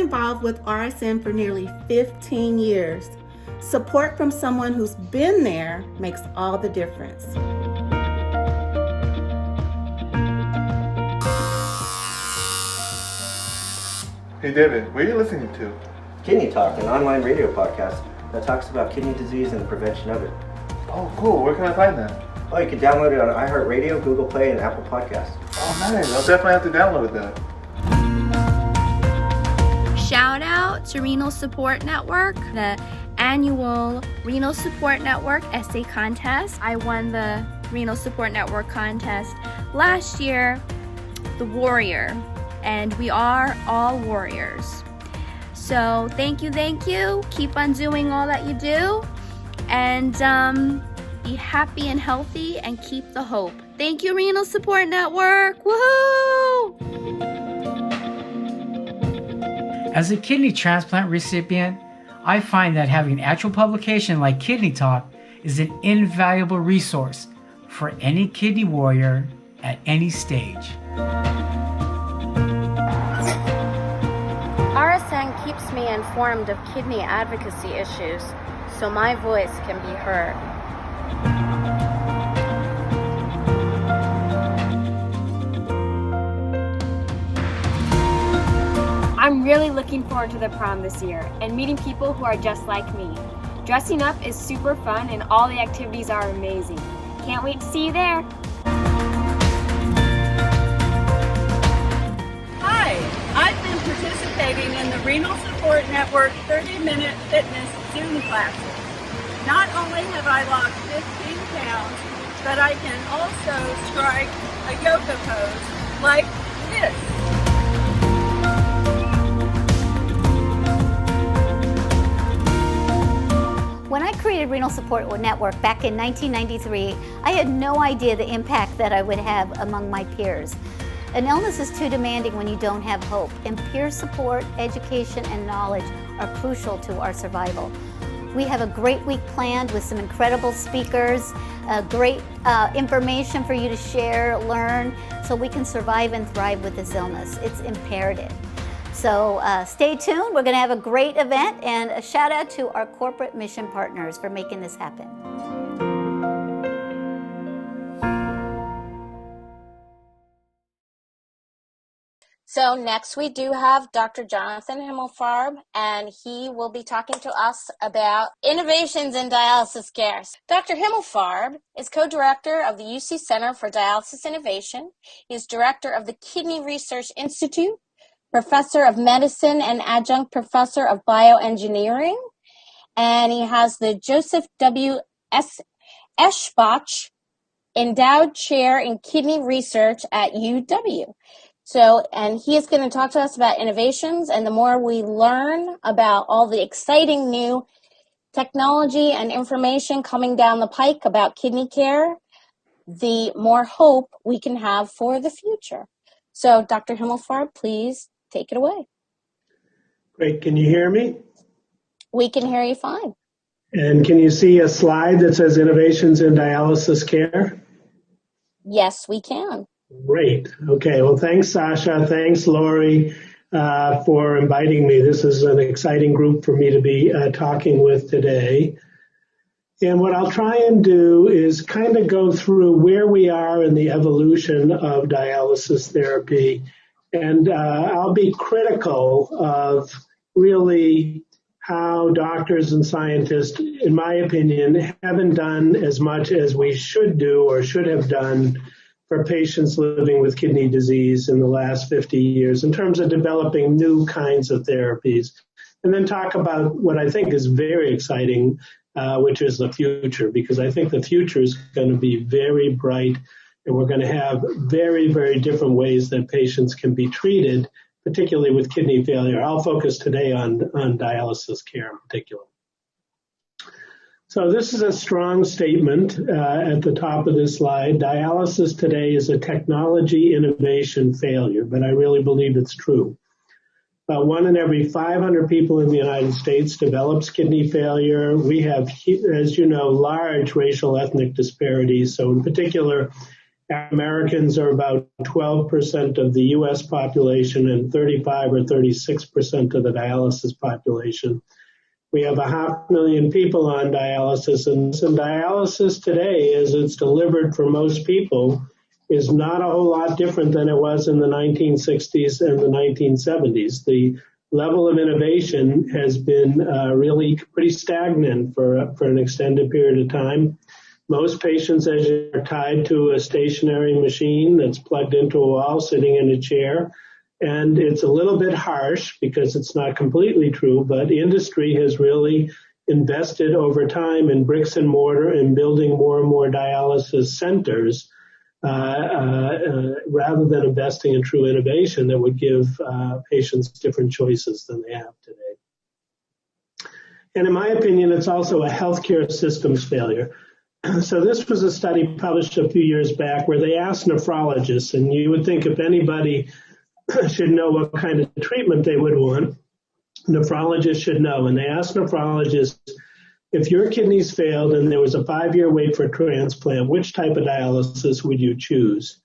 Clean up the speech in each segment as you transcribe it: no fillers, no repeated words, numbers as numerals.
involved with RSN for nearly 15 years. Support from someone who's been there makes all the difference. Hey David, what are you listening to? Kidney Talk, an online radio podcast that talks about kidney disease and the prevention of it. Oh cool, where can I find that? Oh, you can download it on iHeartRadio, Google Play, and Apple Podcasts. Oh nice, I'll definitely have to download that. Shout out to Renal Support Network, the annual Renal Support Network essay contest. I won the Renal Support Network contest last year, the Warrior, and we are all warriors. So thank you. Keep on doing all that you do, and be happy and healthy and keep the hope. Thank you, Renal Support Network. Woohoo! As a kidney transplant recipient, I find that having an actual publication like Kidney Talk is an invaluable resource for any kidney warrior at any stage. RSN keeps me informed of kidney advocacy issues so my voice can be heard. I'm really looking forward to the prom this year and meeting people who are just like me. Dressing up is super fun and all the activities are amazing. Can't wait to see you there. Hi, I've been participating in the Renal Support Network 30-minute fitness Zoom classes. Not only have I lost 15 pounds, but I can also strike a yoga pose like this. When I created Renal Support Network back in 1993, I had no idea the impact that I would have among my peers. An illness is too demanding when you don't have hope, and peer support, education, and knowledge are crucial to our survival. We have a great week planned with some incredible speakers, great information for you to share, learn, so we can survive and thrive with this illness. It's imperative. So stay tuned. We're going to have a great event, and a shout out to our corporate mission partners for making this happen. So next we do have Dr. Jonathan Himmelfarb, and he will be talking to us about innovations in dialysis care. Dr. Himmelfarb is co-director of the UC Center for Dialysis Innovation. He is director of the Kidney Research Institute, professor of medicine and adjunct professor of bioengineering, and he has the Joseph W. Eschbach Endowed Chair in Kidney Research at UW. So, and he is going to talk to us about innovations, and the more we learn about all the exciting new technology and information coming down the pike about kidney care, the more hope we can have for the future. So, Dr. Himmelfarb, please take it away. Great. Can you hear me? We can hear you fine. And can you see a slide that says Innovations in Dialysis Care? Yes, we can. Great. Okay. Well, thanks, Sasha. Thanks, Lori, for inviting me. This is an exciting group for me to be talking with today. And what I'll try and do is kind of go through where we are in the evolution of dialysis therapy. And I'll be critical of really how doctors and scientists, in my opinion, haven't done as much as we should do or should have done for patients living with kidney disease in the last 50 years in terms of developing new kinds of therapies. And then talk about what I think is very exciting, which is the future, because I think the future is going to be very bright, and we're going to have very, very different ways that patients can be treated, particularly with kidney failure. I'll focus today on dialysis care in particular. So this is a strong statement at the top of this slide. Dialysis today is a technology innovation failure, but I really believe it's true. About 1 in every 500 people in the United States develops kidney failure. We have, as you know, large racial ethnic disparities. So in particular, Americans are about 12% of the U.S. population and 35 or 36% of the dialysis population. We have 500,000 people on dialysis, and dialysis today, as it's delivered for most people, is not a whole lot different than it was in the 1960s and the 1970s. The level of innovation has been really pretty stagnant for an extended period of time. Most patients are tied to a stationary machine that's plugged into a wall, sitting in a chair. And it's a little bit harsh because it's not completely true, but industry has really invested over time in bricks and mortar and building more and more dialysis centers rather than investing in true innovation that would give patients different choices than they have today. And in my opinion, it's also a healthcare systems failure. So this was a study published a few years back where they asked nephrologists, and you would think if anybody should know what kind of treatment they would want, nephrologists should know. And they asked nephrologists, if your kidneys failed and there was a 5-year wait for transplant, which type of dialysis would you choose?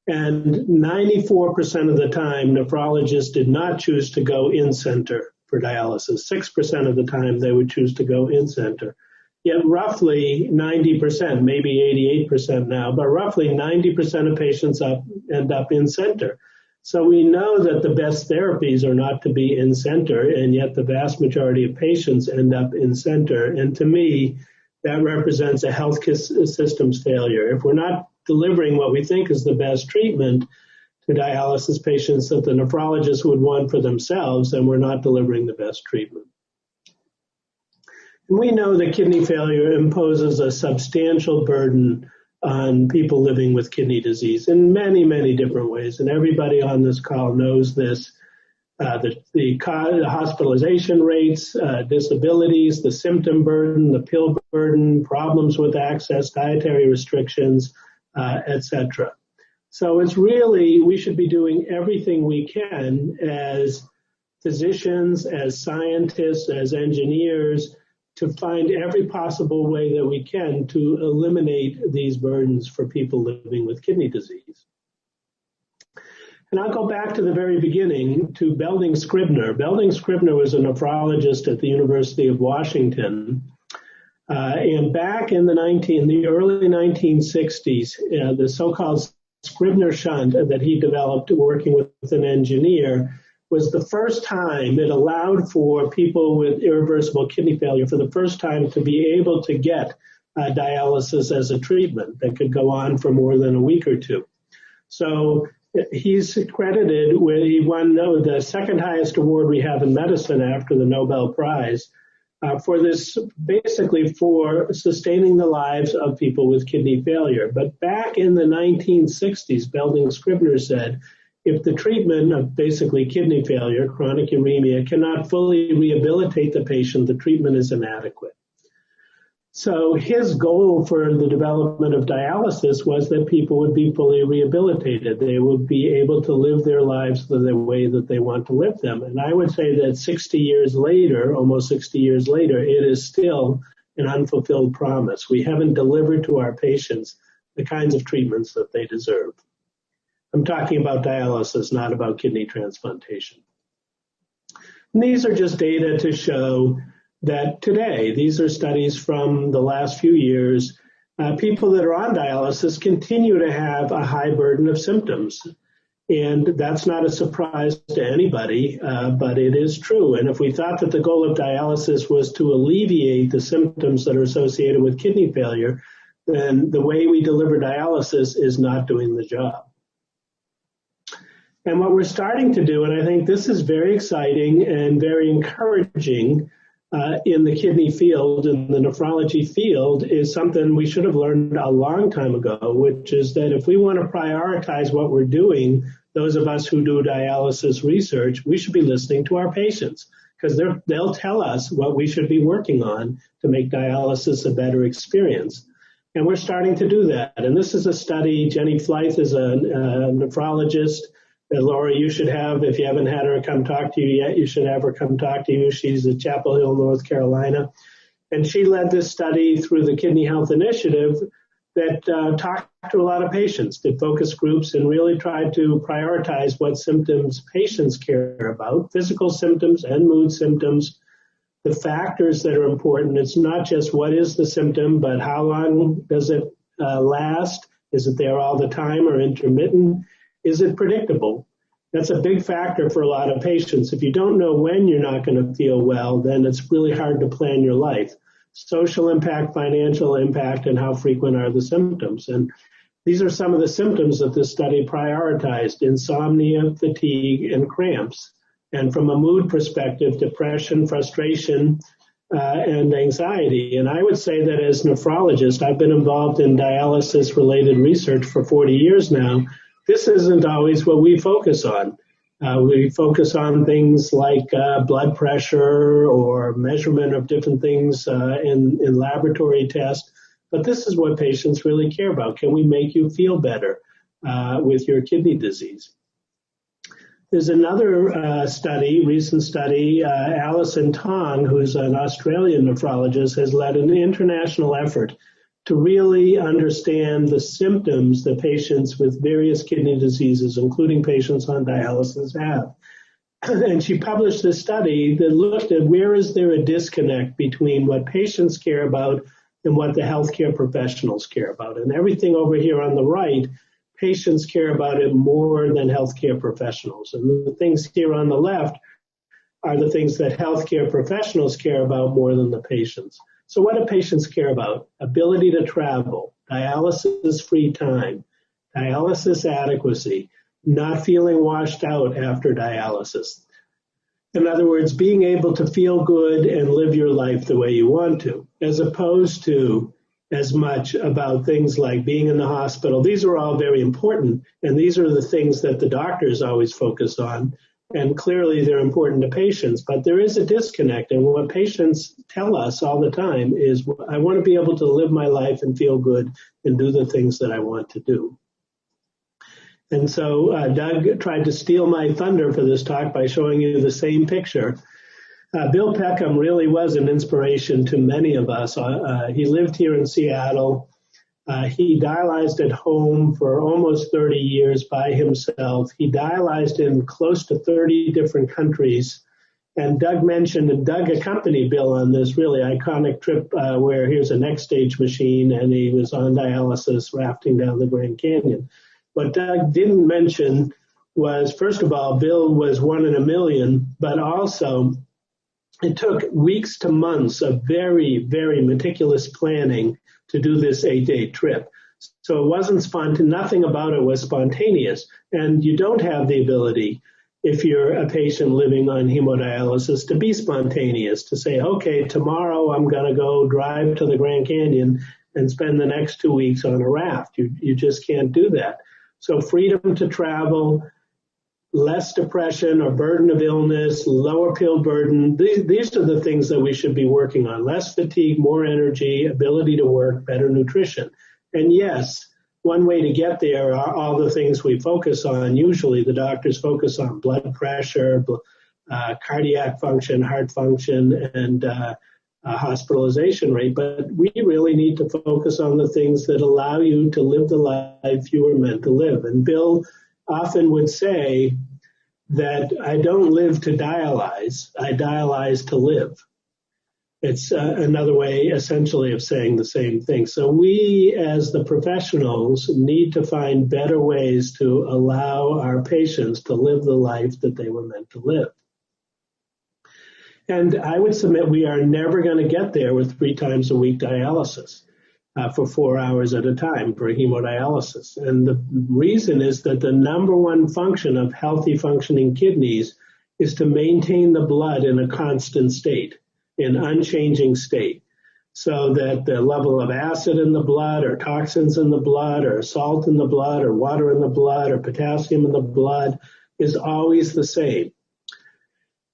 And 94% of the time, nephrologists did not choose to go in-center for dialysis. 6% of the time, they would choose to go in-center. Yet roughly 90%, maybe 88% now, but roughly 90% of patients end up in-center. So we know that the best therapies are not to be in-center, and yet the vast majority of patients end up in-center. And to me, that represents a health systems failure. If we're not delivering what we think is the best treatment to dialysis patients that the nephrologists would want for themselves, then we're not delivering the best treatment. And we know that kidney failure imposes a substantial burden on people living with kidney disease in many, many different ways. And everybody on this call knows this. The hospitalization rates, disabilities, the symptom burden, the pill burden, problems with access, dietary restrictions, etc. So it's really, we should be doing everything we can as physicians, as scientists, as engineers, to find every possible way that we can to eliminate these burdens for people living with kidney disease. And I'll go back to the very beginning to Belding Scribner. Belding Scribner was a nephrologist at the University of Washington. And back in the early 1960s, the so-called Scribner shunt that he developed working with an engineer was the first time it allowed for people with irreversible kidney failure for the first time to be able to get dialysis as a treatment that could go on for more than a week or two. So he's credited with, he won the second highest award we have in medicine after the Nobel Prize for this, basically for sustaining the lives of people with kidney failure. But back in the 1960s, Belding Scribner said, if the treatment of basically kidney failure, chronic uremia, cannot fully rehabilitate the patient, the treatment is inadequate. So his goal for the development of dialysis was that people would be fully rehabilitated. They would be able to live their lives the way that they want to live them. And I would say that 60 years later, almost 60 years later, it is still an unfulfilled promise. We haven't delivered to our patients the kinds of treatments that they deserve. I'm talking about dialysis, not about kidney transplantation. And these are just data to show that today, these are studies from the last few years, people that are on dialysis continue to have a high burden of symptoms. And that's not a surprise to anybody, but it is true. And if we thought that the goal of dialysis was to alleviate the symptoms that are associated with kidney failure, then the way we deliver dialysis is not doing the job. And what we're starting to do, and I think this is very exciting and very encouraging in the kidney field and the nephrology field, is something we should have learned a long time ago, which is that if we want to prioritize what we're doing, those of us who do dialysis research, we should be listening to our patients because they'll tell us what we should be working on to make dialysis a better experience. And we're starting to do that. And this is a study. Jenny Flythe is a nephrologist that Laura, you should have, if you haven't had her come talk to you yet, you should have her come talk to you. She's at Chapel Hill, North Carolina. And she led this study through the Kidney Health Initiative that talked to a lot of patients, did focus groups, and really tried to prioritize what symptoms patients care about, physical symptoms and mood symptoms, the factors that are important. It's not just what is the symptom, but how long does it last? Is it there all the time or intermittent? Is it predictable? That's a big factor for a lot of patients. If you don't know when you're not going to feel well, then it's really hard to plan your life. Social impact, financial impact, and how frequent are the symptoms. And these are some of the symptoms that this study prioritized: insomnia, fatigue, and cramps. And from a mood perspective, depression, frustration, and anxiety. And I would say that as a nephrologist, I've been involved in dialysis-related research for 40 years now. This isn't always what we focus on. We focus on things like blood pressure or measurement of different things in laboratory tests. But this is what patients really care about. Can we make you feel better with your kidney disease? There's another study, recent study. Alison Tong, who's an Australian nephrologist, has led an international effort to really understand the symptoms that patients with various kidney diseases, including patients on dialysis, have. And she published this study that looked at where is there a disconnect between what patients care about and what the healthcare professionals care about. And everything over here on the right, patients care about it more than healthcare professionals. And the things here on the left are the things that healthcare professionals care about more than the patients. So what do patients care about? Ability to travel, dialysis-free time, dialysis adequacy, not feeling washed out after dialysis. In other words, being able to feel good and live your life the way you want to, as opposed to as much about things like being in the hospital. These are all very important, and these are the things that the doctors always focus on, and clearly they're important to patients, but there is a disconnect, and what patients tell us all the time is, I want to be able to live my life and feel good and do the things that I want to do. And so Doug tried to steal my thunder for this talk by showing you the same picture. Bill Peckham really was an inspiration to many of us. He lived here in Seattle. He dialyzed at home for almost 30 years by himself. He dialyzed in close to 30 different countries. And Doug mentioned, and Doug accompanied Bill on this really iconic trip where here's a next stage machine and he was on dialysis rafting down the Grand Canyon. What Doug didn't mention was, first of all, Bill was 1 in a million, but also it took weeks to months of very, very meticulous planning to do this 8-day trip. So it wasn't spontaneous. Nothing about it was spontaneous. And you don't have the ability, if you're a patient living on hemodialysis, to be spontaneous, to say, okay, tomorrow I'm going to go drive to the Grand Canyon and spend the next 2 weeks on a raft. You just can't do that. So freedom to travel, less depression or burden of illness, lower pill burden. These are the things that we should be working on. Less fatigue, more energy, ability to work, better nutrition. And yes, one way to get there are all the things we focus on. Usually the doctors focus on blood pressure, cardiac function, heart function, and hospitalization rate. But we really need to focus on the things that allow you to live the life you were meant to live. And Bill often would say that I don't live to dialyze, I dialyze to live. It's another way essentially of saying the same thing. So we as the professionals need to find better ways to allow our patients to live the life that they were meant to live. And I would submit we are never going to get there with 3 times a week dialysis. For 4 hours at a time for hemodialysis. And the reason is that the number one function of healthy functioning kidneys is to maintain the blood in a constant state, in unchanging state, so that the level of acid in the blood or toxins in the blood or salt in the blood or water in the blood or potassium in the blood is always the same.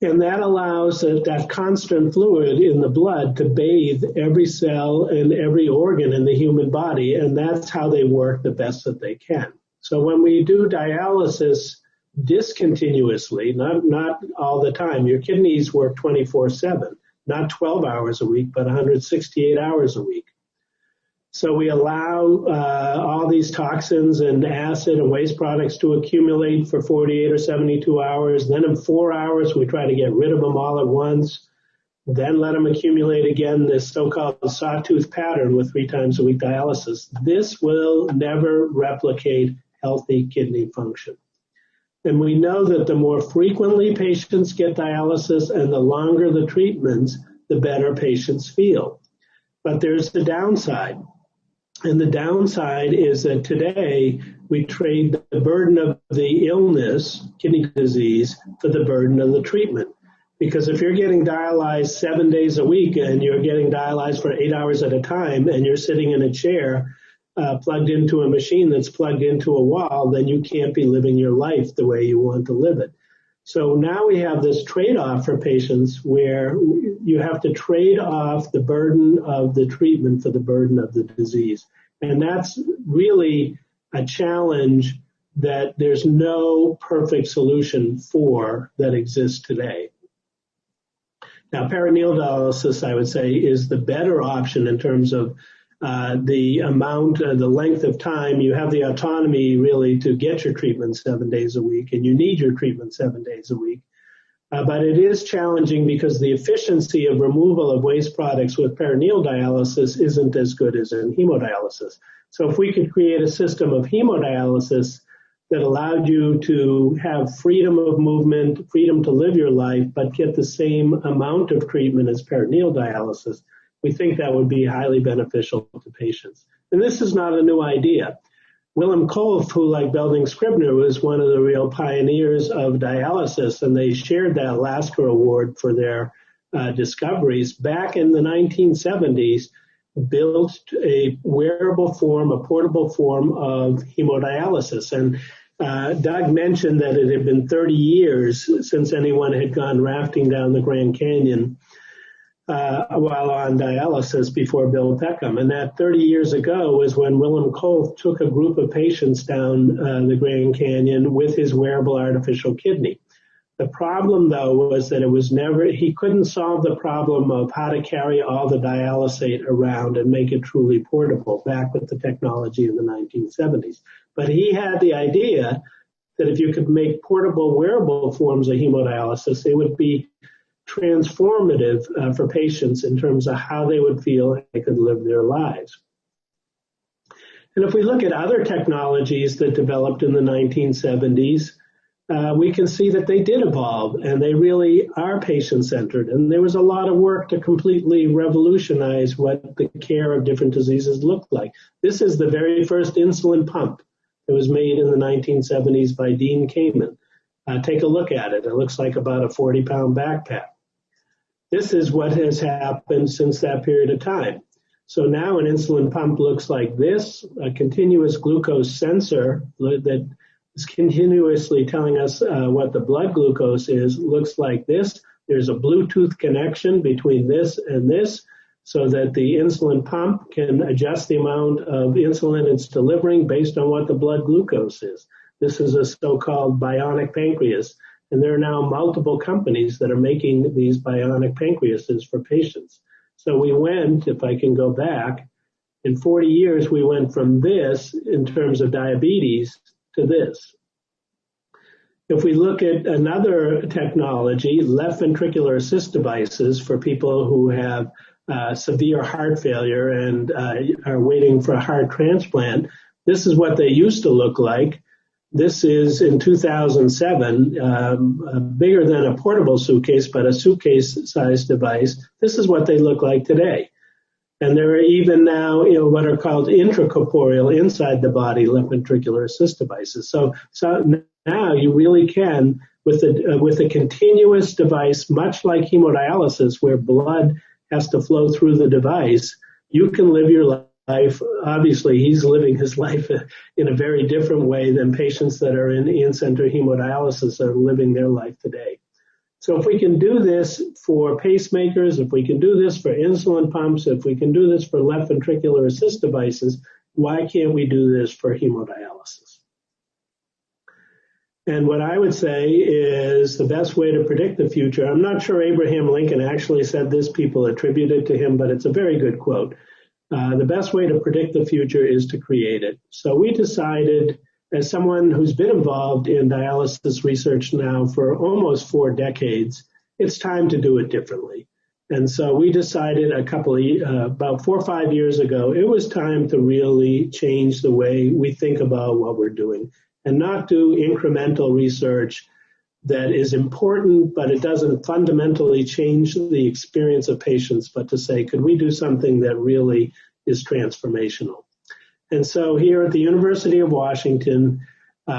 And that allows that constant fluid in the blood to bathe every cell and every organ in the human body, and that's how they work the best that they can. So when we do dialysis discontinuously, not all the time, your kidneys work 24/7, not 12 hours a week, but 168 hours a week. So we allow all these toxins and acid and waste products to accumulate for 48 or 72 hours. Then in 4 hours, we try to get rid of them all at once. Then let them accumulate again, this so-called sawtooth pattern with 3 times a week dialysis. This will never replicate healthy kidney function. And we know that the more frequently patients get dialysis and the longer the treatments, the better patients feel. But there's the downside. And the downside is that today we trade the burden of the illness, kidney disease, for the burden of the treatment. Because if you're getting dialyzed 7 days a week and you're getting dialyzed for 8 hours at a time and you're sitting in a chair plugged into a machine that's plugged into a wall, then you can't be living your life the way you want to live it. So now we have this trade-off for patients where you have to trade off the burden of the treatment for the burden of the disease. And that's really a challenge that there's no perfect solution for that exists today. Now, peritoneal dialysis, I would say, is the better option in terms of the amount, the length of time. You have the autonomy really to get your treatment 7 days a week, and you need your treatment 7 days a week. But it is challenging because the efficiency of removal of waste products with peritoneal dialysis isn't as good as in hemodialysis. So if we could create a system of hemodialysis that allowed you to have freedom of movement, freedom to live your life, but get the same amount of treatment as peritoneal dialysis, we think that would be highly beneficial to patients. And this is not a new idea. Willem Kolff, who, like Belding Scribner, was one of the real pioneers of dialysis, and they shared that Lasker Award for their discoveries back in the 1970s, built a wearable form, a portable form of hemodialysis. And Doug mentioned that it had been 30 years since anyone had gone rafting down the Grand Canyon while on dialysis before Bill Peckham. And that 30 years ago was when Willem Kolff took a group of patients down the Grand Canyon with his wearable artificial kidney. The problem, though, was that he couldn't solve the problem of how to carry all the dialysate around and make it truly portable back with the technology in the 1970s. But he had the idea that if you could make portable wearable forms of hemodialysis, it would be transformative for patients in terms of how they would feel they could live their lives. And if we look at other technologies that developed in the 1970s, we can see that they did evolve and they really are patient-centered. And there was a lot of work to completely revolutionize what the care of different diseases looked like. This is the very first insulin pump that was made in the 1970s by Dean Kamen. Take a look at it. It looks like about a 40-pound backpack. This is what has happened since that period of time. So now an insulin pump looks like this, a continuous glucose sensor that is continuously telling us what the blood glucose is, looks like this. There's a Bluetooth connection between this and this so that the insulin pump can adjust the amount of insulin it's delivering based on what the blood glucose is. This is a so-called bionic pancreas, and there are now multiple companies that are making these bionic pancreases for patients. So we went, if I can go back, in 40 years we went from this in terms of diabetes to this. If we look at another technology, left ventricular assist devices for people who have severe heart failure and are waiting for a heart transplant, this is what they used to look like. This is in 2007, bigger than a portable suitcase, but a suitcase-sized device. This is what they look like today. And there are even now, what are called intracorporeal, inside the body, left ventricular assist devices. So now you really can, with a continuous device, much like hemodialysis, where blood has to flow through the device, you can live your life. Obviously, he's living his life in a very different way than patients that are in-center hemodialysis are living their life today. So if we can do this for pacemakers, if we can do this for insulin pumps, if we can do this for left ventricular assist devices, why can't we do this for hemodialysis? And what I would say is the best way to predict the future, I'm not sure Abraham Lincoln actually said this, people attribute it to him, but it's a very good quote. The best way to predict the future is to create it. So we decided, as someone who's been involved in dialysis research now for almost 4 decades, it's time to do it differently. And so we decided about 4 or 5 years ago, it was time to really change the way we think about what we're doing and not do incremental research that is important, but it doesn't fundamentally change the experience of patients, but to say, could we do something that really is transformational? And so here at the University of Washington,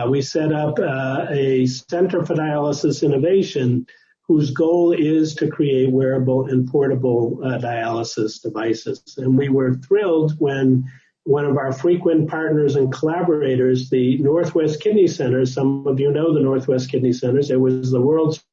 we set up a Center for Dialysis Innovation whose goal is to create wearable and portable dialysis devices. And we were thrilled when one of our frequent partners and collaborators, the Northwest Kidney Centers, some of you know the Northwest Kidney Centers, it was the world's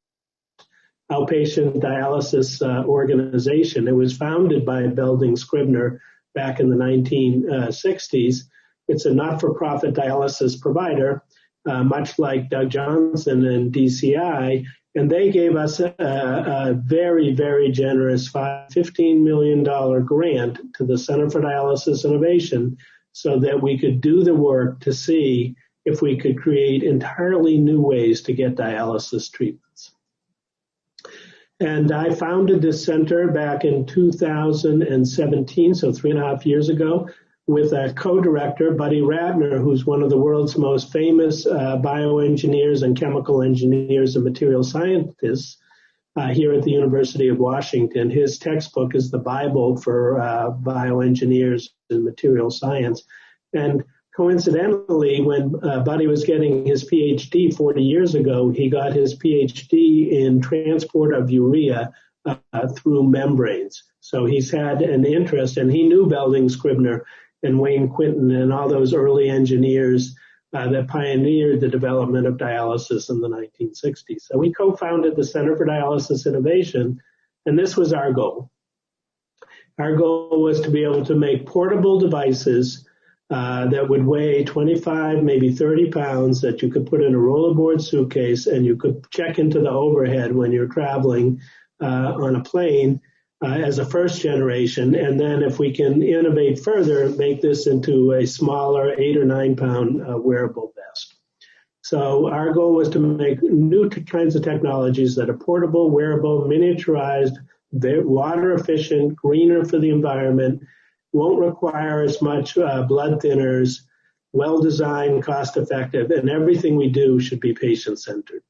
outpatient dialysis organization. It was founded by Belding Scribner back in the 1960s. It's a not-for-profit dialysis provider, much like Doug Johnson and DCI, and they gave us a very, very generous $15 million grant to the Center for Dialysis Innovation so that we could do the work to see if we could create entirely new ways to get dialysis treatments. And I founded this center back in 2017, so 3.5 years ago, with a co-director, Buddy Ratner, who's one of the world's most famous bioengineers and chemical engineers and material scientists here at the University of Washington. His textbook is the Bible for bioengineers and material science. And coincidentally, when Buddy was getting his PhD 40 years ago, he got his PhD in transport of urea through membranes. So he's had an interest, and he knew Belding Scribner and Wayne Quinton and all those early engineers that pioneered the development of dialysis in the 1960s. So we co-founded the Center for Dialysis Innovation, and this was our goal. Our goal was to be able to make portable devices that would weigh 25, maybe 30 pounds that you could put in a rollerboard suitcase and you could check into the overhead when you're traveling on a plane as a first generation. And then if we can innovate further, make this into a smaller 8 or 9 pound wearable vest. So our goal was to make new kinds of technologies that are portable, wearable, miniaturized, water efficient, greener for the environment, won't require as much blood thinners, well-designed, cost-effective, and everything we do should be patient-centered.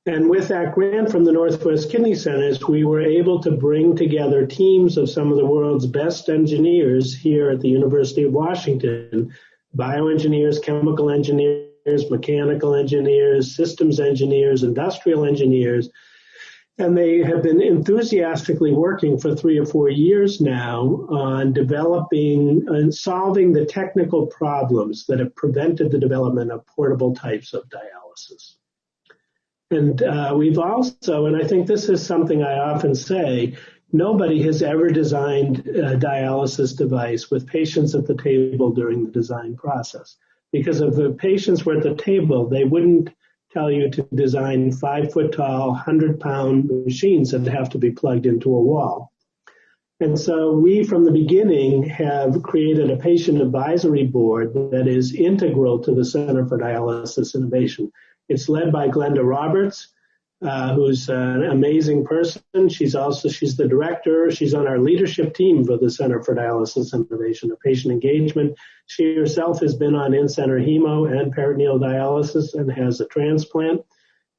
And with that grant from the Northwest Kidney Centers, we were able to bring together teams of some of the world's best engineers here at the University of Washington, bioengineers, chemical engineers, mechanical engineers, systems engineers, industrial engineers. And they have been enthusiastically working for 3 or 4 years now on developing and solving the technical problems that have prevented the development of portable types of dialysis. And we've also, and I think this is something I often say, nobody has ever designed a dialysis device with patients at the table during the design process. Because if the patients were at the table, they wouldn't tell you to design 5-foot-tall, 100-pound machines that have to be plugged into a wall. And so we, from the beginning, have created a patient advisory board that is integral to the Center for Dialysis Innovation. It's led by Glenda Roberts, who's an amazing person. She's the director. She's on our leadership team for the Center for Dialysis Innovation of Patient Engagement. She herself has been on in-center hemo and peritoneal dialysis and has a transplant.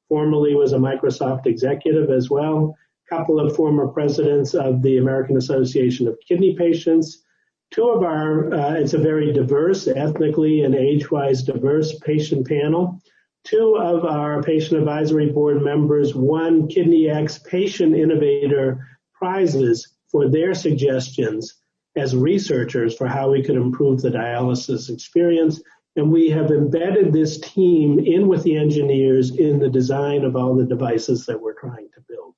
Formerly was a Microsoft executive as well. A couple of former presidents of the American Association of Kidney Patients. Two of our, it's a very diverse, ethnically and age-wise diverse patient panel. Two of our patient advisory board members won KidneyX Patient Innovator prizes for their suggestions as researchers for how we could improve the dialysis experience. And we have embedded this team in with the engineers in the design of all the devices that we're trying to build.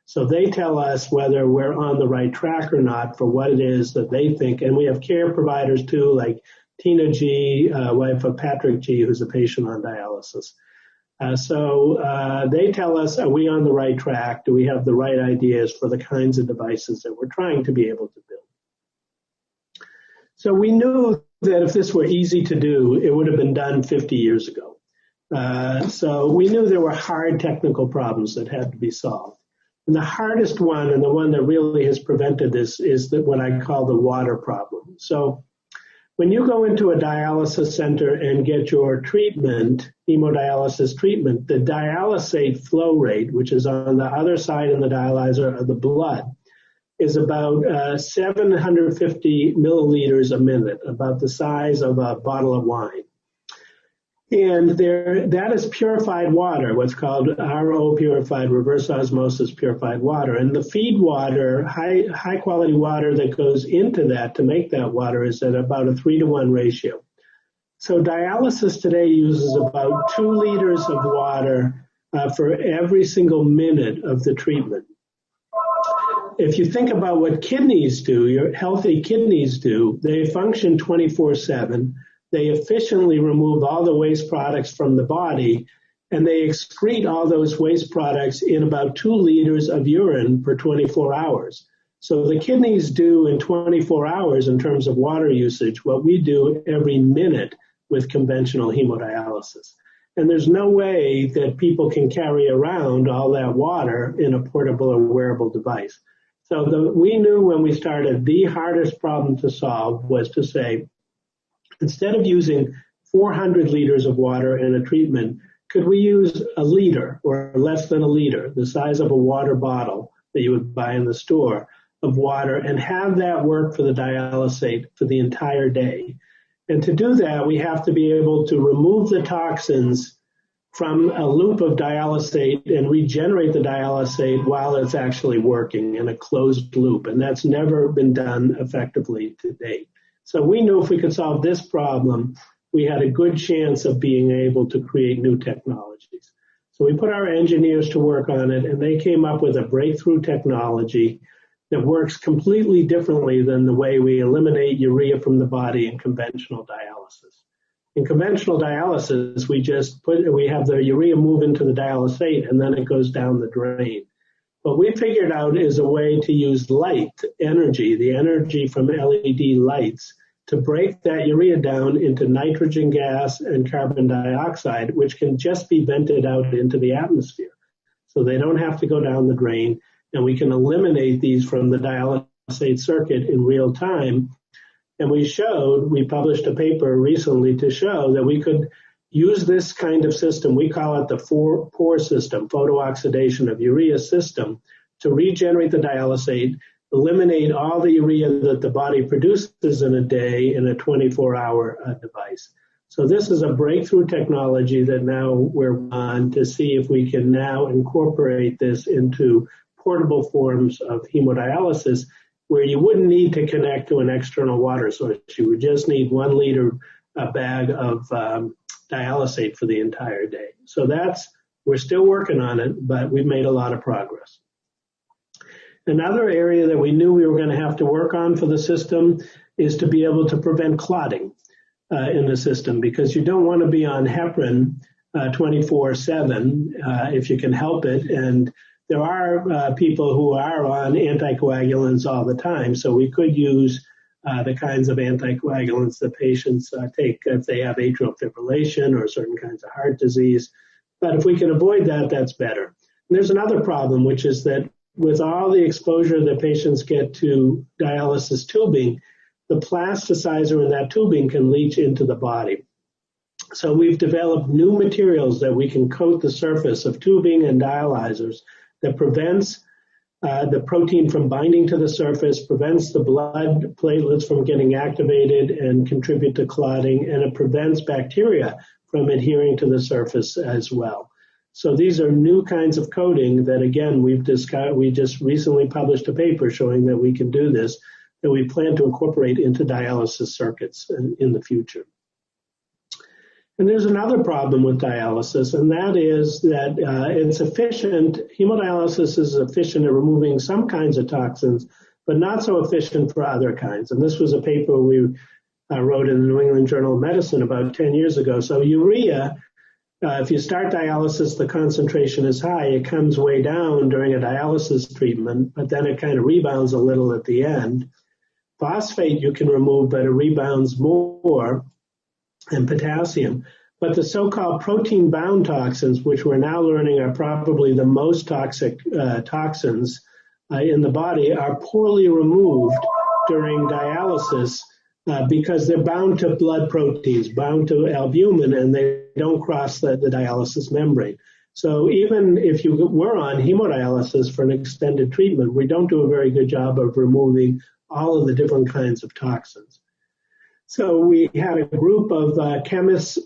So they tell us whether we're on the right track or not for what it is that they think. And we have care providers too, like Tina G., wife of Patrick G., who's a patient on dialysis. So they tell us, are we on the right track? Do we have the right ideas for the kinds of devices that we're trying to be able to build? So we knew that if this were easy to do, it would have been done 50 years ago. So we knew there were hard technical problems that had to be solved. And the hardest one, and the one that really has prevented this, is what I call the water problem. So when you go into a dialysis center and get your treatment, hemodialysis treatment, the dialysate flow rate, which is on the other side in the dialyzer of the blood, is about 750 milliliters a minute, about the size of a bottle of wine. And that is purified water, what's called RO purified, reverse osmosis purified water. And the feed water, high quality water that goes into that to make that water is at about a 3-to-1 ratio. So dialysis today uses about 2 liters of water for every single minute of the treatment. If you think about what kidneys do, your healthy kidneys do, they function 24/7. They efficiently remove all the waste products from the body, and they excrete all those waste products in about 2 liters of urine per 24 hours. So the kidneys do in 24 hours in terms of water usage what we do every minute with conventional hemodialysis. And there's no way that people can carry around all that water in a portable or wearable device. So we knew when we started the hardest problem to solve was to say, instead of using 400 liters of water in a treatment, could we use a liter or less than a liter, the size of a water bottle that you would buy in the store of water, and have that work for the dialysate for the entire day? And to do that, we have to be able to remove the toxins from a loop of dialysate and regenerate the dialysate while it's actually working in a closed loop. And that's never been done effectively to date. So we knew if we could solve this problem, we had a good chance of being able to create new technologies. So we put our engineers to work on it, and they came up with a breakthrough technology that works completely differently than the way we eliminate urea from the body in conventional dialysis. In conventional dialysis, we have the urea move into the dialysate, and then it goes down the drain. What we figured out is a way to use light energy, the energy from LED lights, to break that urea down into nitrogen gas and carbon dioxide, which can just be vented out into the atmosphere. So they don't have to go down the drain, and we can eliminate these from the dialysate circuit in real time. And we published a paper recently to show that we could use this kind of system, we call it the POR system, photooxidation of urea system, to regenerate the dialysate, eliminate all the urea that the body produces in a day in a 24-hour device. So this is a breakthrough technology that now we're on to see if we can now incorporate this into portable forms of hemodialysis, where you wouldn't need to connect to an external water source. You would just need 1 liter bag of dialysate for the entire day. So we're still working on it, but we've made a lot of progress. Another area that we knew we were going to have to work on for the system is to be able to prevent clotting in the system, because you don't want to be on heparin 24/7 if you can help it. And there are people who are on anticoagulants all the time, so we could use the kinds of anticoagulants that patients take if they have atrial fibrillation or certain kinds of heart disease. But if we can avoid that, that's better. And there's another problem, which is that with all the exposure that patients get to dialysis tubing, the plasticizer in that tubing can leach into the body. So we've developed new materials that we can coat the surface of tubing and dialyzers that prevents the protein from binding to the surface, prevents the blood platelets from getting activated and contribute to clotting, and it prevents bacteria from adhering to the surface as well. So these are new kinds of coating that, again, we just recently published a paper showing that we can do this, that we plan to incorporate into dialysis circuits in the future. And there's another problem with dialysis, and that is that it's efficient. Hemodialysis is efficient at removing some kinds of toxins, but not so efficient for other kinds. And this was a paper we wrote in the New England Journal of Medicine about 10 years ago. So urea, if you start dialysis, the concentration is high. It comes way down during a dialysis treatment, but then it kind of rebounds a little at the end. Phosphate you can remove, but it rebounds more, and potassium. But the so-called protein-bound toxins, which we're now learning are probably the most toxic toxins in the body, are poorly removed during dialysis because they're bound to blood proteins, bound to albumin, and they don't cross the dialysis membrane. So even if you were on hemodialysis for an extended treatment, we don't do a very good job of removing all of the different kinds of toxins. So we had a group of chemists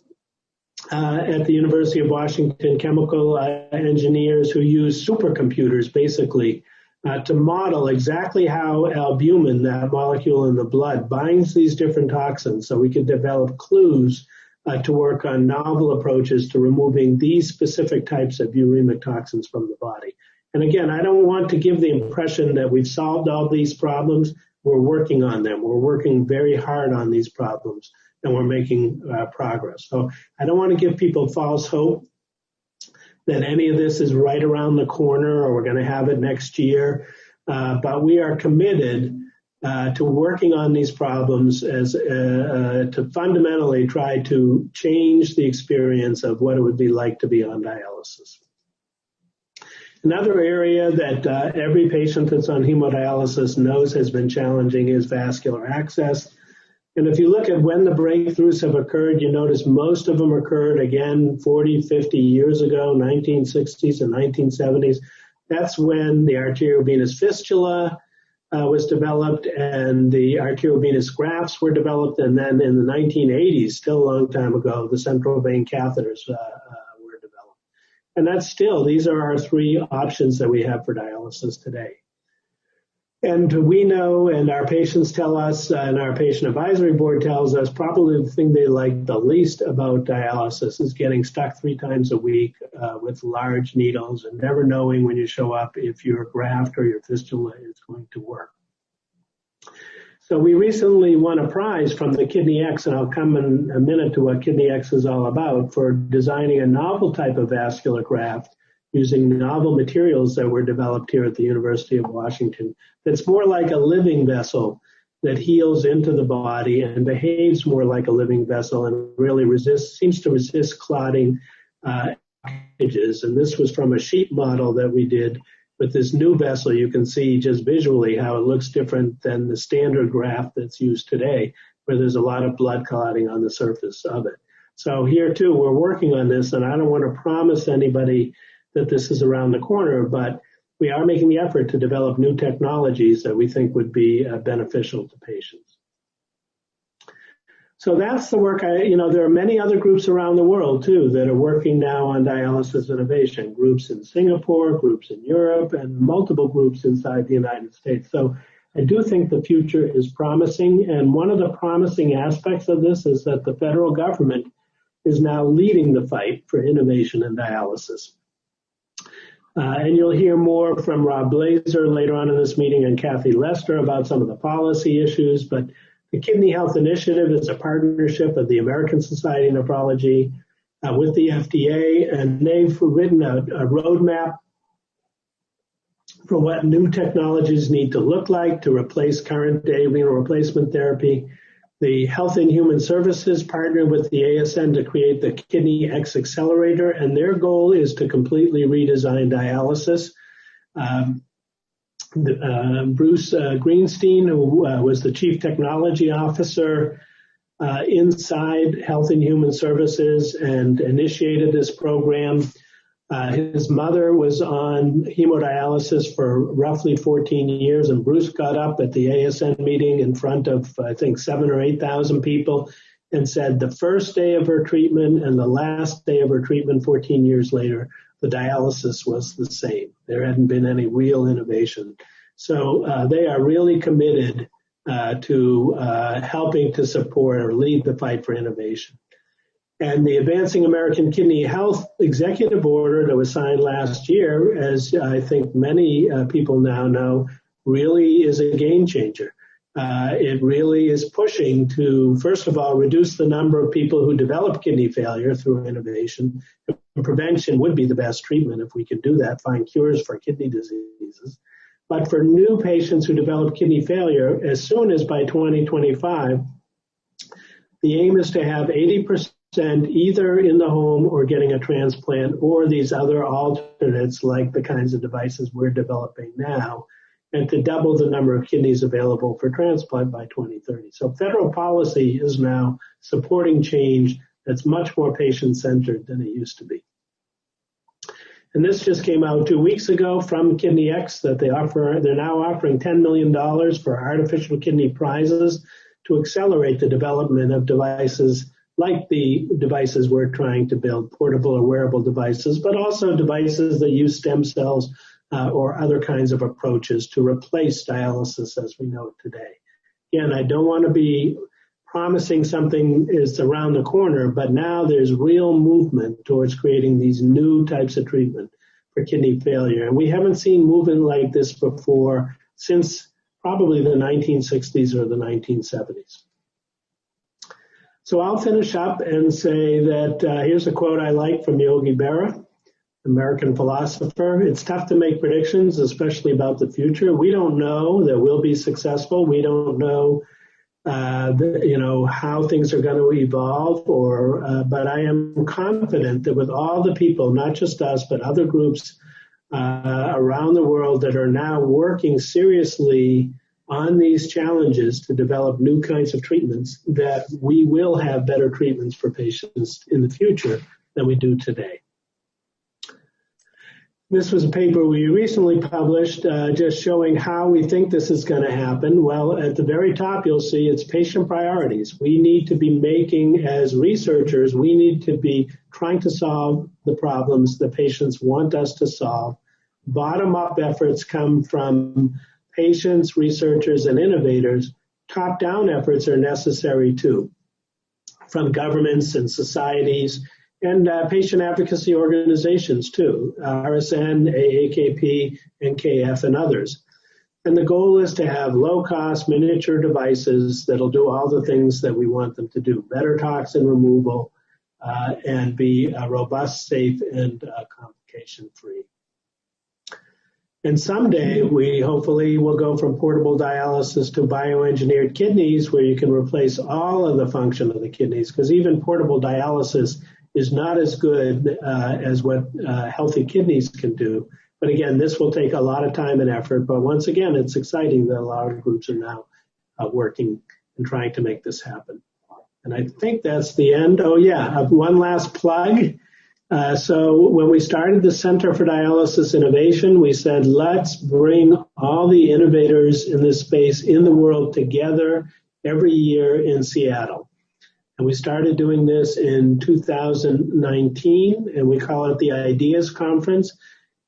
at the University of Washington, chemical engineers who use supercomputers basically to model exactly how albumin, that molecule in the blood, binds these different toxins so we could develop clues to work on novel approaches to removing these specific types of uremic toxins from the body. And again, I don't want to give the impression that we've solved all these problems. We're working on them. We're working very hard on these problems, and we're making progress. So I don't want to give people false hope that any of this is right around the corner or we're going to have it next year. But we are committed to working on these problems as to fundamentally try to change the experience of what it would be like to be on dialysis. Another area that every patient that's on hemodialysis knows has been challenging is vascular access. And if you look at when the breakthroughs have occurred, you notice most of them occurred, again, 40, 50 years ago, 1960s and 1970s. That's when the arteriovenous fistula was developed and the arteriovenous grafts were developed. And then in the 1980s, still a long time ago, the central vein catheters were developed. And that's still, these are our three options that we have for dialysis today. And we know, and our patients tell us, and our patient advisory board tells us, probably the thing they like the least about dialysis is getting stuck 3 times a week with large needles and never knowing when you show up if your graft or your fistula is going to work. So we recently won a prize from the Kidney X, and I'll come in a minute to what Kidney X is all about, for designing a novel type of vascular graft using novel materials that were developed here at the University of Washington. That's more like a living vessel that heals into the body and behaves more like a living vessel and really seems to resist clotting edges. And this was from a sheet model that we did with this new vessel. You can see just visually how it looks different than the standard graft that's used today, where there's a lot of blood clotting on the surface of it. So here too, we're working on this, and I don't want to promise anybody that this is around the corner, but we are making the effort to develop new technologies that we think would be beneficial to patients. So that's the work. There are many other groups around the world too that are working now on dialysis innovation, groups in Singapore, groups in Europe, and multiple groups inside the United States. So I do think the future is promising, and one of the promising aspects of this is that the federal government is now leading the fight for innovation in dialysis. And you'll hear more from Rob Blazer later on in this meeting and Kathy Lester about some of the policy issues. But the Kidney Health Initiative is a partnership of the American Society of Nephrology with the FDA, and they've written a roadmap for what new technologies need to look like to replace current day renal replacement therapy. The Health and Human Services partnered with the ASN to create the Kidney X Accelerator, and their goal is to completely redesign dialysis. Bruce Greenstein, who was the Chief Technology Officer inside Health and Human Services and initiated this program. His mother was on hemodialysis for roughly 14 years, and Bruce got up at the ASN meeting in front of, I think, 7,000 or 8,000 people and said the first day of her treatment and the last day of her treatment 14 years later, the dialysis was the same. There hadn't been any real innovation. So they are really committed to helping to support or lead the fight for innovation. And the Advancing American Kidney Health Executive Order that was signed last year, as I think many people now know, really is a game changer. It really is pushing to, first of all, reduce the number of people who develop kidney failure through innovation. Prevention would be the best treatment if we could do that, find cures for kidney diseases. But for new patients who develop kidney failure, as soon as by 2025, the aim is to have 80% either in the home or getting a transplant or these other alternates like the kinds of devices we're developing now, and to double the number of kidneys available for transplant by 2030. So federal policy is now supporting change that's much more patient-centered than it used to be. And this just came out 2 weeks ago from KidneyX that they're now offering $10 million for artificial kidney prizes to accelerate the development of devices like the devices we're trying to build, portable or wearable devices, but also devices that use stem cells or other kinds of approaches to replace dialysis as we know it today. Again, I don't want to be promising something is around the corner, but now there's real movement towards creating these new types of treatment for kidney failure. And we haven't seen movement like this before since probably the 1960s or the 1970s. So I'll finish up and say that here's a quote I like from Yogi Berra, American philosopher. It's tough to make predictions, especially about the future. We don't know that we'll be successful. We don't know how things are going to evolve, but I am confident that with all the people, not just us, but other groups around the world that are now working seriously on these challenges to develop new kinds of treatments, that we will have better treatments for patients in the future than we do today. This was a paper we recently published just showing how we think this is going to happen. Well, at the very top, you'll see it's patient priorities. We need to be making, as researchers, we need to be trying to solve the problems the patients want us to solve. Bottom-up efforts come from patients, researchers, and innovators. Top-down efforts are necessary too, from governments and societies, and patient advocacy organizations too, RSN, AAKP, NKF, and others. And the goal is to have low-cost miniature devices that'll do all the things that we want them to do, better toxin removal, and be robust, safe, and complication-free. And someday, we hopefully will go from portable dialysis to bioengineered kidneys, where you can replace all of the function of the kidneys, because even portable dialysis is not as good as what healthy kidneys can do. But again, this will take a lot of time and effort. But once again, it's exciting that a lot of groups are now working and trying to make this happen. And I think that's the end. Oh, yeah, one last plug. So when we started the Center for Dialysis Innovation, we said, let's bring all the innovators in this space in the world together every year in Seattle. And we started doing this in 2019, and we call it the Ideas Conference,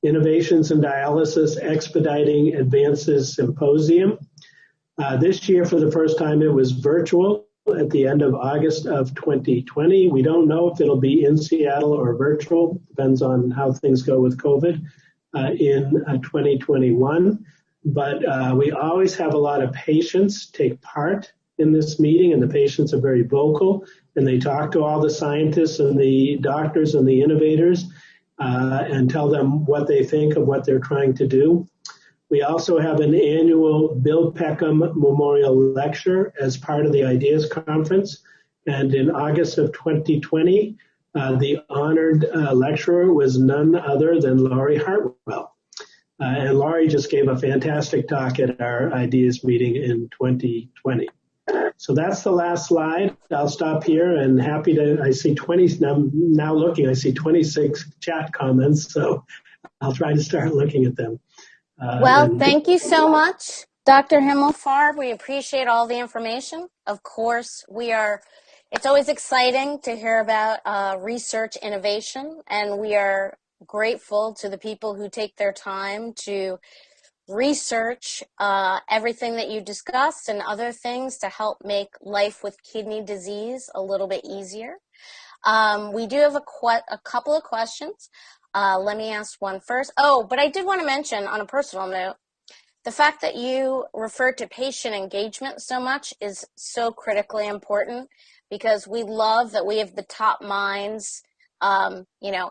Innovations in Dialysis Expediting Advances Symposium. This year, for the first time, it was virtual at the end of August of 2020. We don't know if it'll be in Seattle or virtual, depends on how things go with COVID in 2021. But we always have a lot of patients take part in this meeting, and the patients are very vocal, and they talk to all the scientists and the doctors and the innovators and tell them what they think of what they're trying to do. We also have an annual Bill Peckham Memorial Lecture as part of the Ideas Conference, and in August of 2020, the honored lecturer was none other than Laurie Hartwell. And Laurie just gave a fantastic talk at our Ideas meeting in 2020. So that's the last slide. I'll stop here, and happy to, I see 20, now looking, I see 26 chat comments, so I'll try to start looking at them. Well, thank you so much, Dr. Himmelfarb. We appreciate all the information. Of course, it's always exciting to hear about research innovation, and we are grateful to the people who take their time to research everything that you discussed and other things to help make life with kidney disease a little bit easier. We do have a couple of questions. Let me ask one first. Oh, but I did want to mention on a personal note, the fact that you refer to patient engagement so much is so critically important, because we love that we have the top minds,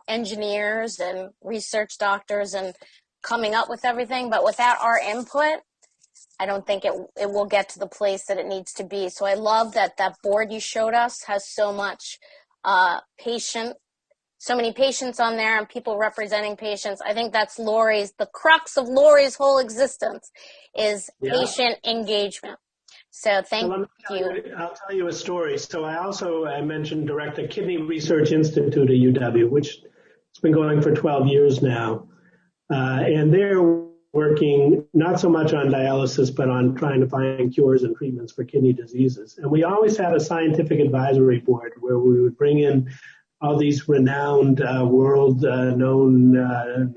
engineers and research doctors and coming up with everything, but without our input, I don't think it will get to the place that it needs to be. So I love that board you showed us has so much so many patients on there and people representing patients. I think that's the crux of Lori's whole existence is patient engagement. So thank you. I'll tell you a story. So I mentioned direct a Kidney Research Institute at UW, which has been going for 12 years now. And they're working not so much on dialysis, but on trying to find cures and treatments for kidney diseases. And we always had a scientific advisory board where we would bring in all these renowned, world-known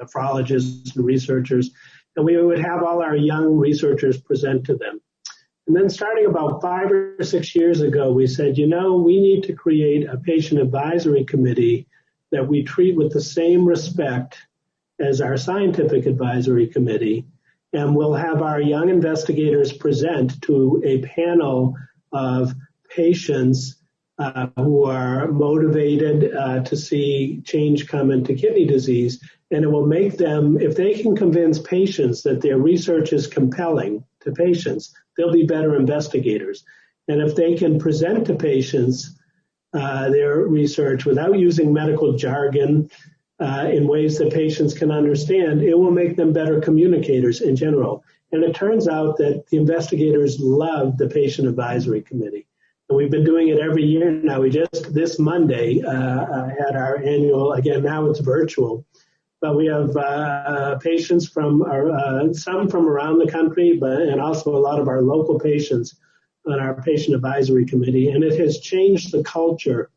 nephrologists and researchers, and we would have all our young researchers present to them. And then starting about 5 or 6 years ago, we said, we need to create a patient advisory committee that we treat with the same respect as our scientific advisory committee, and we'll have our young investigators present to a panel of patients who are motivated to see change come into kidney disease, and it will make them, if they can convince patients that their research is compelling to patients, they'll be better investigators. And if they can present to patients their research without using medical jargon, in ways that patients can understand, it will make them better communicators in general. And it turns out that the investigators love the patient advisory committee. And we've been doing it every year now. We just this Monday had our annual, again, now it's virtual, but we have patients from some from around the country, and also a lot of our local patients on our patient advisory committee. And it has changed the culture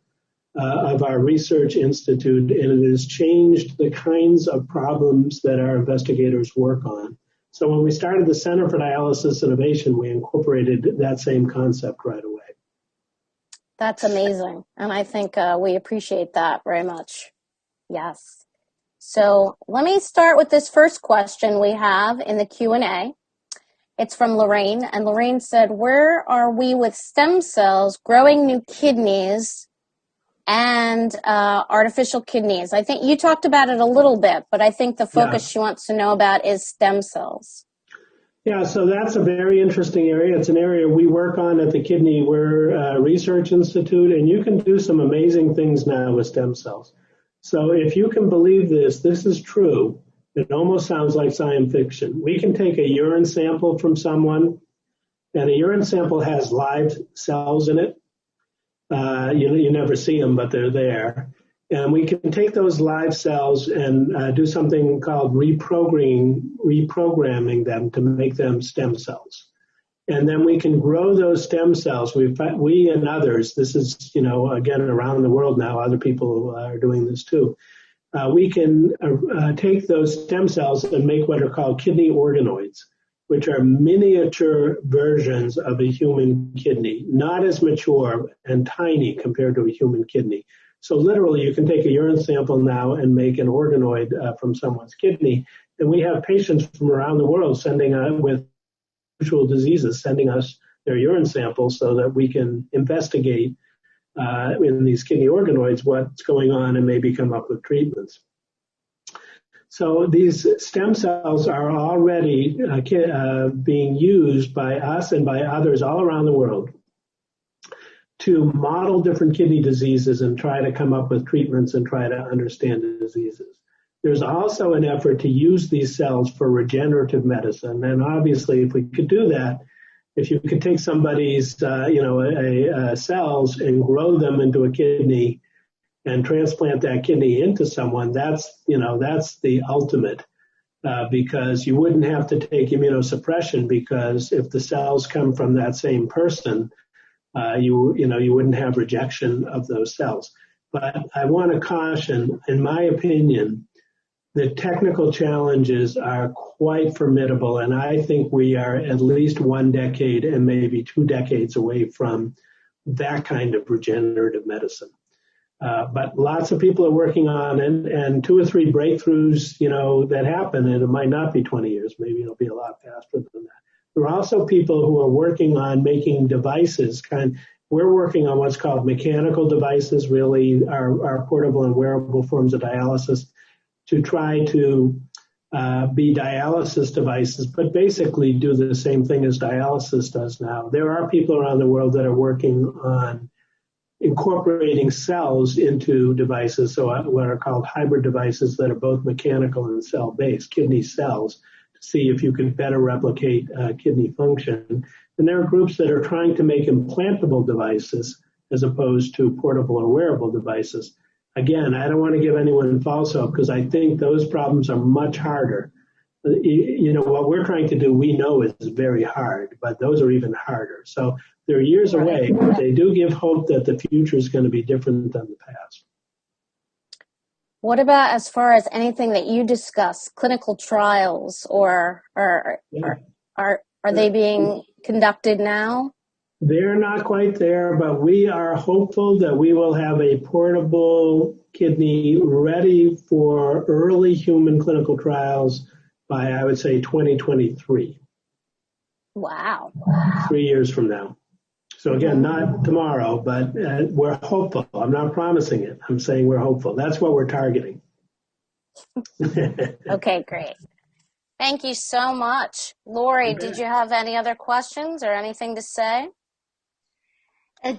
of our research institute, and it has changed the kinds of problems that our investigators work on. So when we started the Center for Dialysis Innovation, we incorporated that same concept right away. That's amazing, and I think we appreciate that very much. Yes. So let me start with this first question we have in the Q&A. It's from Lorraine, and Lorraine said, where are we with stem cells, growing new kidneys, and artificial kidneys? I think you talked about it a little bit, but I think the focus she wants to know about is stem cells. Yeah, so that's a very interesting area. It's an area we work on at the Kidney Research Institute, and you can do some amazing things now with stem cells. So if you can believe this is true. It almost sounds like science fiction. We can take a urine sample from someone, and a urine sample has live cells in it. You never see them, but they're there. And we can take those live cells and do something called reprogramming them to make them stem cells. And then we can grow those stem cells. We and others, this is, again, around the world now, other people are doing this too. We can take those stem cells and make what are called kidney organoids, which are miniature versions of a human kidney, not as mature and tiny compared to a human kidney. So literally, you can take a urine sample now and make an organoid from someone's kidney. And we have patients from around the world with unusual diseases sending us their urine samples so that we can investigate in these kidney organoids what's going on and maybe come up with treatments. So these stem cells are already being used by us and by others all around the world to model different kidney diseases and try to come up with treatments and try to understand the diseases. There's also an effort to use these cells for regenerative medicine. And obviously, if we could do that, if you could take somebody's cells and grow them into a kidney and transplant that kidney into someone, that's the ultimate, because you wouldn't have to take immunosuppression, because if the cells come from that same person, you wouldn't have rejection of those cells. But I want to caution, in my opinion, the technical challenges are quite formidable, and I think we are at least 1 decade and maybe 2 decades away from that kind of regenerative medicine. But lots of people are working on it, and 2 or 3 breakthroughs, that happen, and it might not be 20 years. Maybe it'll be a lot faster than that. There are also people who are working on making devices. We're working on what's called mechanical devices, really our portable and wearable forms of dialysis, to try to be dialysis devices, but basically do the same thing as dialysis does now. There are people around the world that are working on incorporating cells into devices, so what are called hybrid devices that are both mechanical and cell-based, kidney cells, to see if you can better replicate kidney function. And there are groups that are trying to make implantable devices as opposed to portable or wearable devices. Again, I don't want to give anyone false hope because I think those problems are much harder. You know, what we're trying to do, we know is very hard, but those are even harder. So they're years away, but they do give hope that the future is going to be different than the past. What about as far as anything that you discuss, clinical trials, or are they being conducted now? They're not quite there, but we are hopeful that we will have a portable kidney ready for early human clinical trials by, I would say, 2023. Wow. 3 years from now. So again, not tomorrow, but we're hopeful. I'm not promising it. I'm saying we're hopeful. That's what we're targeting. Okay, great. Thank you so much. Lori, did you have any other questions or anything to say?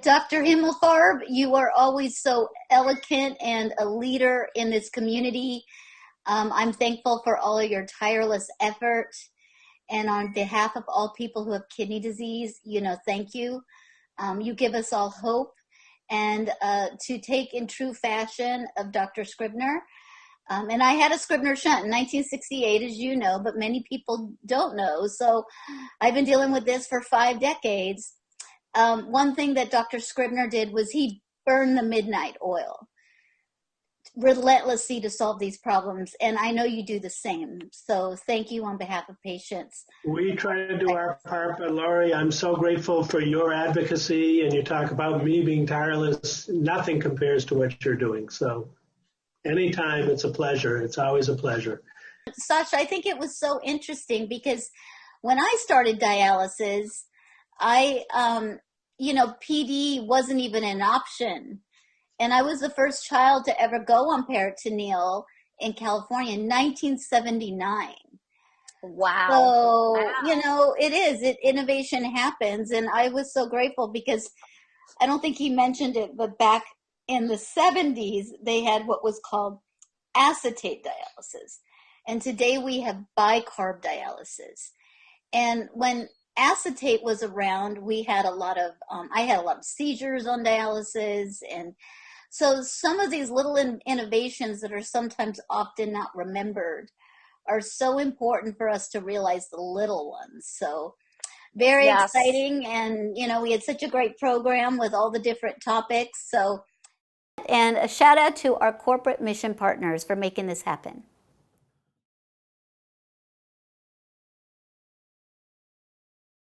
Dr. Himmelfarb, you are always so eloquent and a leader in this community. I'm thankful for all of your tireless effort. And on behalf of all people who have kidney disease, thank you. You give us all hope. And to take in true fashion of Dr. Scribner. And I had a Scribner shunt in 1968, as you know, but many people don't know. So I've been dealing with this for 5 decades. One thing that Dr. Scribner did was he burned the midnight oil relentlessly to solve these problems. And I know you do the same. So thank you on behalf of patients. We try to do our part, but Lori, I'm so grateful for your advocacy, and you talk about me being tireless. Nothing compares to what you're doing. So anytime, it's a pleasure. It's always a pleasure. Sasha, I think it was so interesting because when I started dialysis, PD wasn't even an option. And I was the first child to ever go on peritoneal in California in 1979. Wow. So, innovation happens. And I was so grateful because I don't think he mentioned it, but back in the 70s, they had what was called acetate dialysis. And today we have bicarb dialysis. And when acetate was around, we had a lot of, I had a lot of seizures on dialysis. And so some of these little innovations that are sometimes often not remembered are so important for us to realize the little ones. So very exciting. And, we had such a great program with all the different topics. And a shout out to our corporate mission partners for making this happen.